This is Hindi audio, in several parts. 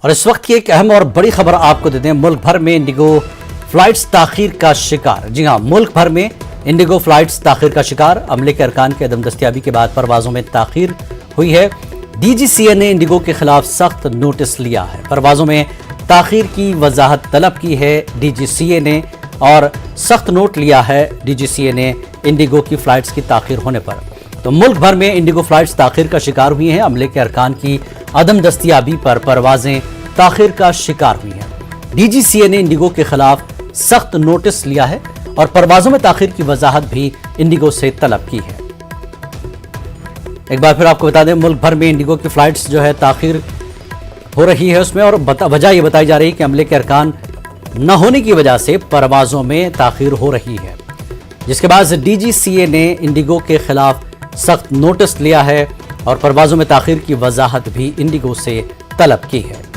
और इस वक्त की एक अहम और बड़ी खबर आपको देते हैं। मुल्क भर में इंडिगो फ्लाइट्स ताखीर का शिकार। जी हां, मुल्क भर में इंडिगो फ्लाइट्स ताखीर का शिकार। अमले के अरकान की अदम दस्तियाबी के बाद परवाजों में ताखीर हुई है। डीजीसीए ने इंडिगो के खिलाफ सख्त नोटिस लिया है। परवाजों में ताखीर की वजाहत तलब की है डीजीसीए ने और सख्त नोट लिया है डीजीसीए ने इंडिगो की फ्लाइट्स की ताखीर होने पर। तो मुल्क भर में इंडिगो फ्लाइट्स ताखीर का शिकार हुई हैं। अमले के अरकान की अदम दस्तियाबी पर परवाजें ताखीर का शिकार हुई हैं। डीजीसीए ने इंडिगो के खिलाफ सख्त नोटिस लिया है और परवाजों में ताखीर की वजाहत भी इंडिगो से तलब की है। एक बार फिर आपको बता दें, मुल्क भर में इंडिगो की फ्लाइट्स जो है ताखीर हो रही है उसमें, और वजह यह बताई जा रही है कि अमले के अरकान न होने की वजह से परवाजों में ताखीर हो रही है, जिसके बाद डीजीसीए ने इंडिगो के खिलाफ सख्त नोटिस लिया है और परवाजों में ताखीर की वजाहत भी इंडिगो से तलब की है।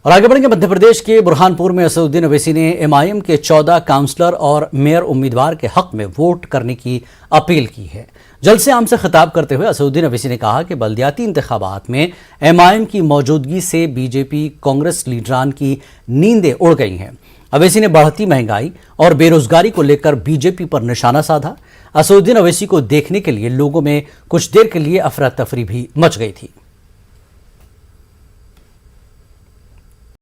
और आगे बढ़ेंगे, मध्य प्रदेश के बुरहानपुर में असदुद्दीन ओवैसी ने एमआईएम के 14 काउंसलर और मेयर उम्मीदवार के हक में वोट करने की अपील की है। जलसे आम से खिताब करते हुए असदुद्दीन ओवैसी ने कहा कि बल्दियाती इंतखाबात में एमआईएम की मौजूदगी से बीजेपी कांग्रेस लीडरान की नींदें उड़ गई हैं। ओवैसी ने बढ़ती महंगाई और बेरोजगारी को लेकर बीजेपी पर निशाना साधा। असदुद्दीन ओवैसी को देखने के लिए लोगों में कुछ देर के लिए अफरा तफरी भी मच गई थी।